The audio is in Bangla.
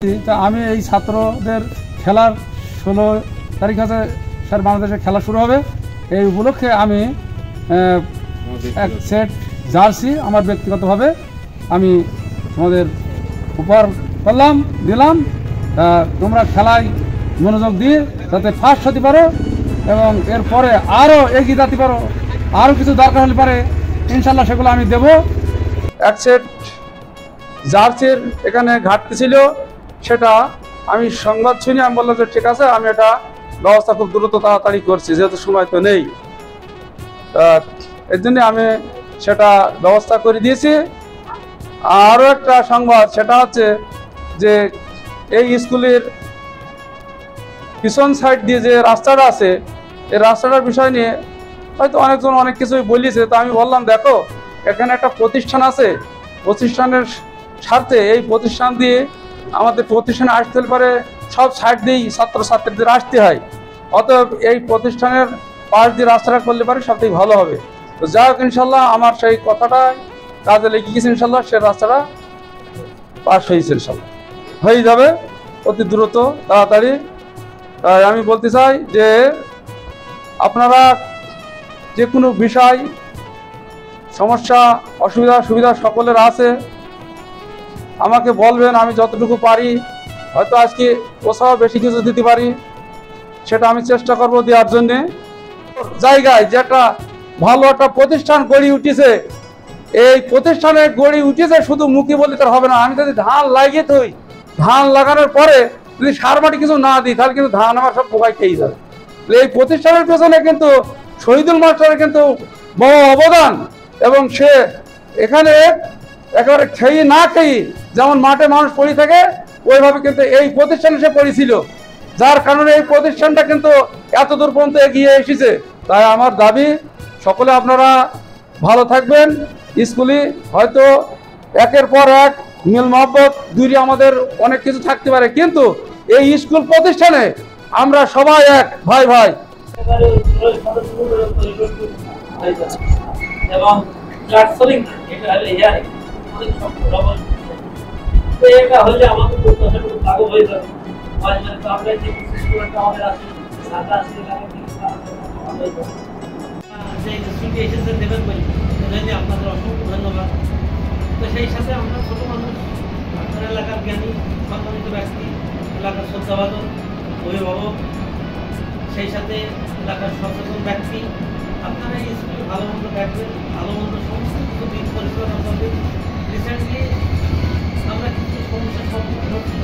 তা আমি এই ছাত্রদের খেলার 16 তারিখ আছে স্যার বাংলাদেশে খেলা শুরু হবে। এই উপলক্ষে আমি এক সেট জার্সি আমার ব্যক্তিগতভাবে আমি তোমাদের উপহার দিলাম। তোমরা খেলায় মনোযোগ দিয়ে যাতে ফার্স্ট হতে পারো এবং এরপরে আরও এগিয়ে যেতে পারো, আরও কিছু দরকার হলে পারে ইনশাল্লাহ সেগুলো আমি দেব। এক সেট জার্সির এখানে ঘাটতি ছিল, সেটা আমি সংবাদ শুনি আমি বললাম যে ঠিক আছে, আমি এটা ব্যবস্থা খুব দ্রুত তাড়াতাড়ি করছি, যেহেতু সময় তো নেই। এর জন্য আমি সেটা ব্যবস্থা করে দিয়েছি। আরও একটা সংবাদ, সেটা হচ্ছে যে এই স্কুলের পিছন সাইড দিয়ে যে রাস্তাটা আছে, এই রাস্তাটার বিষয় নিয়ে হয়তো অনেকজন অনেক কিছুই বলিয়েছে। তো আমি বললাম দেখো, এখানে একটা প্রতিষ্ঠান আছে, প্রতিষ্ঠানের স্বার্থে এই প্রতিষ্ঠান দিয়ে আমাদের প্রতিষ্ঠানে আসতে পারে সব সাইড দিয়েই ছাত্রছাত্রীদের আসতে হয়। অতএব এই প্রতিষ্ঠানের পাশ দিয়ে রাস্তাটা করলে পারে সবথেকে ভালো হবে। তো যাই হোক, ইনশাল্লাহ আমার সেই কথাটা কাজে লেগে গেছে, ইনশাল্লাহ সে রাস্তাটা পাশ হয়েছে, ইনশাল্লাহ হয়ে যাবে অতি দ্রুত তাড়াতাড়ি। তাই আমি বলতে চাই যে আপনারা যে কোনো বিষয় সমস্যা সুবিধা সকলের আছে, আমাকে বলবেন, আমি যতটুকু পারি, হয়তো আজকে কোথাও বেশি কিছু দিতে পারি, সেটা আমি চেষ্টা করব দেওয়ার জন্যে। জায়গায় যেটা ভালো একটা প্রতিষ্ঠান গড়ে উঠেছে, এই প্রতিষ্ঠানে গড়ে উঠেছে শুধু মুখে বললে তার হবে না। আমি যদি ধান লাগিয়ে থই, ধান লাগানোর পরে যদি সার মাটি কিছু না দিই, তাহলে কিন্তু ধান আমার সব পোকায় খেয়ে যাবে। এই প্রতিষ্ঠানের পেছনে কিন্তু শহীদুল মাস্টারের কিন্তু বড় অবদান, এবং সে এখানে একেবারে খেয়ে না খেয়ে যেমন মাঠে মানুষ পড়ে থাকে, ওইভাবে কিন্তু এই প্রতিষ্ঠানে সে পড়েছিল, যার কারণে এই প্রতিষ্ঠানটা কিন্তু এত দূর পর্যন্ত এগিয়ে এসেছে। তাই আমার দাবি, সকলে আপনারা ভালো থাকবেন। স্কুলে হয়তো একের পর এক মিল মহব্বত দূরে আমাদের অনেক কিছু থাকতে পারে, কিন্তু এই স্কুল প্রতিষ্ঠানে আমরা সবাই এক ভাই ভাই। এবং এটা হলে আমাদের লাগু হয়ে যাবে। আপনাদের অসংখ্য ধন্যবাদ। তো সেই সাথে আমরা ছোট মানুষ, আপনার এলাকার জ্ঞানী সম্মানিত ব্যক্তি, এলাকার শ্রদ্ধাভাজন অভিভাবক, সেই সাথে এলাকার সচেতন ব্যক্তি, আপনারা এই স্কুলে ভালো মন্দ দেখবেন, ভালো মন্দ সমস্ত কিছু দিক পরিচালনা করবেন। রিসেন্টলি আমরা কিছু সমস্যার সম্মুখীন হচ্ছি।